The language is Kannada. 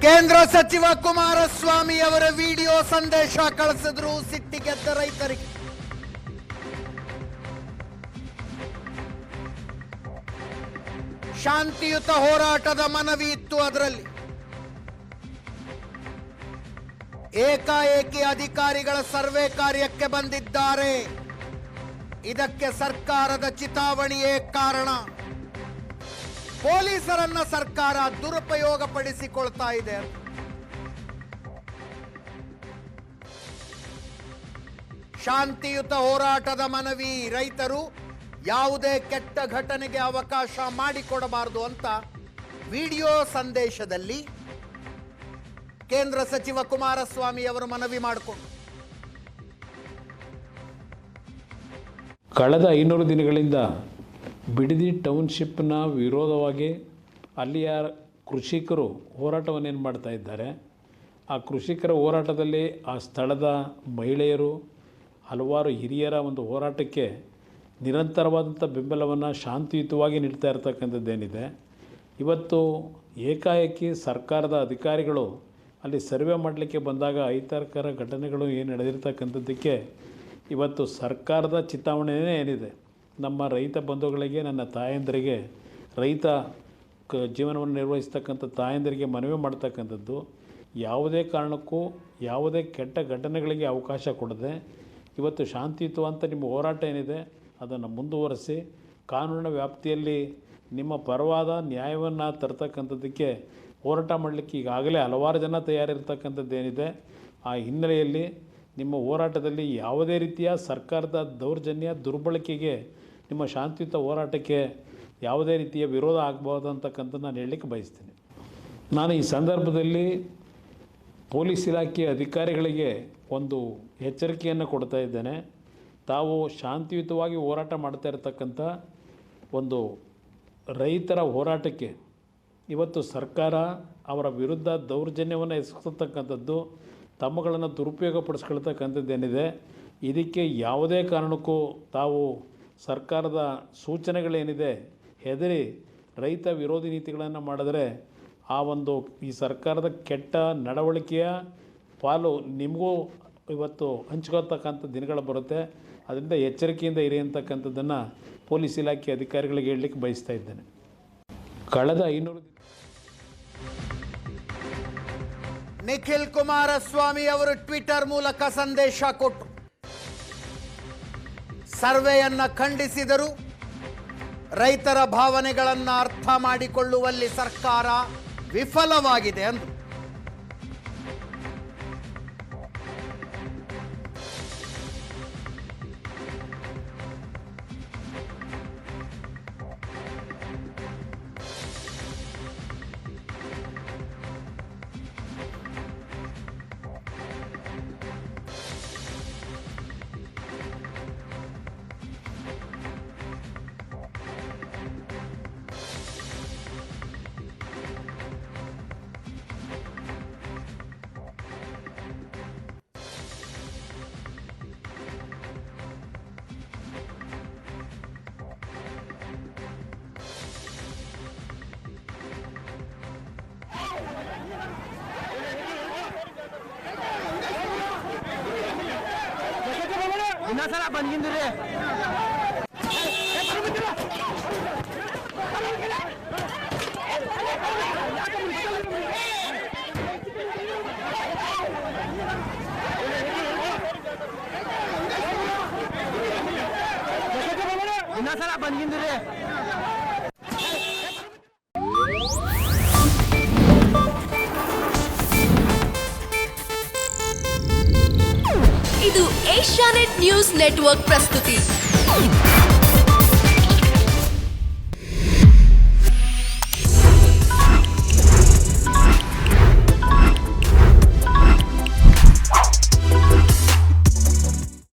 ಕೇಂದ್ರ ಸಚಿವ ಕುಮಾರಸ್ವಾಮಿ ಅವರ ವಿಡಿಯೋ ಸಂದೇಶ ಕಳಿಸಿದ್ರು ಸಿಟ್ಟಿಗೆದ್ದ ರೈತರಿಗೆ. ಶಾಂತಿಯುತ ಹೋರಾಟದ ಮನವಿ ಇತ್ತು. ಅದರಲ್ಲಿ ಏಕಾಏಕಿ ಅಧಿಕಾರಿಗಳ ಸರ್ವೆ ಕಾರ್ಯಕ್ಕೆ ಬಂದಿದ್ದಾರೆ. ಇದಕ್ಕೆ ಸರ್ಕಾರದ ಚಿತಾವಣಿಯೇ ಕಾರಣ. ಪೊಲೀಸರನ್ನ ಸರ್ಕಾರ ದುರುಪಯೋಗ ಪಡಿಸಿಕೊಳ್ತಾ ಇದೆ. ಶಾಂತಿಯುತ ಹೋರಾಟದ ಮನವಿ. ರೈತರು ಯಾವುದೇ ಕೆಟ್ಟ ಘಟನೆಗೆ ಅವಕಾಶ ಮಾಡಿಕೊಡಬಾರದು ಅಂತ ವಿಡಿಯೋ ಸಂದೇಶದಲ್ಲಿ ಕೇಂದ್ರ ಸಚಿವ ಕುಮಾರಸ್ವಾಮಿ ಅವರು ಮನವಿ ಮಾಡಿಕೊಂಡು ಕಳೆದ 500 ದಿನಗಳಿಂದ ಬಿಡದಿ ಟೌನ್ಶಿಪ್ನ ವಿರೋಧವಾಗಿ ಅಲ್ಲಿಯ ಕೃಷಿಕರು ಹೋರಾಟವನ್ನೇನು ಮಾಡ್ತಾ ಇದ್ದಾರೆ. ಆ ಕೃಷಿಕರ ಹೋರಾಟದಲ್ಲಿ ಆ ಸ್ಥಳದ ಮಹಿಳೆಯರು ಹಲವಾರು ಹಿರಿಯರ ಒಂದು ಹೋರಾಟಕ್ಕೆ ನಿರಂತರವಾದಂಥ ಬೆಂಬಲವನ್ನು ಶಾಂತಿಯುತವಾಗಿ ನೀಡ್ತಾ ಇರ್ತಕ್ಕಂಥದ್ದೇನಿದೆ. ಇವತ್ತು ಏಕಾಏಕಿ ಸರ್ಕಾರದ ಅಧಿಕಾರಿಗಳು ಅಲ್ಲಿ ಸರ್ವೆ ಮಾಡಲಿಕ್ಕೆ ಬಂದಾಗ ಅಹಿತಕರ ಘಟನೆಗಳು ಏನು ನಡೆದಿರ್ತಕ್ಕಂಥದ್ದಕ್ಕೆ ಇವತ್ತು ಸರ್ಕಾರದ ಚಿತಾವಣೆಯೇ ಏನಿದೆ. ನಮ್ಮ ರೈತ ಬಂಧುಗಳಿಗೆ, ನನ್ನ ತಾಯಂದರಿಗೆ, ರೈತ ಜೀವನವನ್ನು ನಿರ್ವಹಿಸ್ತಕ್ಕಂಥ ತಾಯಂದರಿಗೆ ಮನವಿ ಮಾಡ್ತಕ್ಕಂಥದ್ದು, ಯಾವುದೇ ಕಾರಣಕ್ಕೂ ಯಾವುದೇ ಕೆಟ್ಟ ಘಟನೆಗಳಿಗೆ ಅವಕಾಶ ಕೊಡದೆ ಇವತ್ತು ಶಾಂತಿಯುತವಂತ ನಿಮ್ಮ ಹೋರಾಟ ಏನಿದೆ ಅದನ್ನು ಮುಂದುವರಿಸಿ ಕಾನೂನಿನ ವ್ಯಾಪ್ತಿಯಲ್ಲಿ ನಿಮ್ಮ ಪರವಾದ ನ್ಯಾಯವನ್ನು ತರ್ತಕ್ಕಂಥದ್ದಕ್ಕೆ ಹೋರಾಟ ಮಾಡಲಿಕ್ಕೆ ಈಗಾಗಲೇ ಹಲವಾರು ಜನ ತಯಾರಿರ್ತಕ್ಕಂಥದ್ದೇನಿದೆ. ಆ ಹಿನ್ನೆಲೆಯಲ್ಲಿ ನಿಮ್ಮ ಹೋರಾಟದಲ್ಲಿ ಯಾವುದೇ ರೀತಿಯ ಸರ್ಕಾರದ ದೌರ್ಜನ್ಯ ದುರ್ಬಳಕೆಗೆ ನಿಮ್ಮ ಶಾಂತಿಯುತ ಹೋರಾಟಕ್ಕೆ ಯಾವುದೇ ರೀತಿಯ ವಿರೋಧ ಆಗಬಹುದು ಅಂತಕ್ಕಂಥದ್ದು ನಾನು ಹೇಳಲಿಕ್ಕೆ ಬಯಸ್ತೀನಿ. ನಾನು ಈ ಸಂದರ್ಭದಲ್ಲಿ ಪೊಲೀಸ್ ಇಲಾಖೆ ಅಧಿಕಾರಿಗಳಿಗೆ ಒಂದು ಎಚ್ಚರಿಕೆಯನ್ನು ಕೊಡ್ತಾ ಇದ್ದೇನೆ. ತಾವು ಶಾಂತಿಯುತವಾಗಿ ಹೋರಾಟ ಮಾಡ್ತಾ ಇರತಕ್ಕಂಥ ಒಂದು ರೈತರ ಹೋರಾಟಕ್ಕೆ ಇವತ್ತು ಸರ್ಕಾರ ಅವರ ವಿರುದ್ಧ ದೌರ್ಜನ್ಯವನ್ನು ಎಸಗತಕ್ಕಂಥದ್ದು, ತಮ್ಮಗಳನ್ನು ದುರುಪಯೋಗ ಪಡಿಸ್ಕೊಳ್ತಕ್ಕಂಥದ್ದೇನಿದೆ. ಇದಕ್ಕೆ ಯಾವುದೇ ಕಾರಣಕ್ಕೂ ತಾವು ಸರ್ಕಾರದ ಸೂಚನೆಗಳೇನಿದೆ ಹೆದರಿ ರೈತ ವಿರೋಧಿ ನೀತಿಗಳನ್ನು ಮಾಡಿದರೆ ಆ ಒಂದು ಈ ಸರ್ಕಾರದ ಕೆಟ್ಟ ನಡವಳಿಕೆಯ ಪಾಲು ನಿಮಗೂ ಇವತ್ತು ಹಂಚ್ಕೊಳ್ತಕ್ಕಂಥ ದಿನಗಳು ಬರುತ್ತೆ. ಅದರಿಂದ ಎಚ್ಚರಿಕೆಯಿಂದ ಇರಿ ಅಂತಕ್ಕಂಥದ್ದನ್ನು ಪೊಲೀಸ್ ಇಲಾಖೆ ಅಧಿಕಾರಿಗಳಿಗೆ ಹೇಳಲಿಕ್ಕೆ ಬಯಸ್ತಾ ಇದ್ದೇನೆ. ಕಳೆದ 500 ನಿಖಿಲ್ ಕುಮಾರಸ್ವಾಮಿ ಅವರು ಟ್ವಿಟರ್ ಮೂಲಕ ಸಂದೇಶ ಕೊಟ್ಟು ಸರ್ವೆಯನ್ನ ಖಂಡಿಸಿದರು. ರೈತರ ಭಾವನೆಗಳನ್ನು ಅರ್ಥ ಮಾಡಿಕೊಳ್ಳುವಲ್ಲಿ ಸರ್ಕಾರ ವಿಫಲವಾಗಿದೆ ಅಂದರು. ಇನ್ನೊಂದ್ಸಲ ಬಂದ್ಗಿಂದ್ರಿ ಇನ್ನೊಂದ್ಸಲ ಬಂದ್ಗಿಂದ್ರಿ ಇದು ಏಷ್ಯಾನೆಟ್ ನ್ಯೂಸ್ ನೆಟ್ವರ್ಕ್ ಪ್ರಸ್ತುತಿ.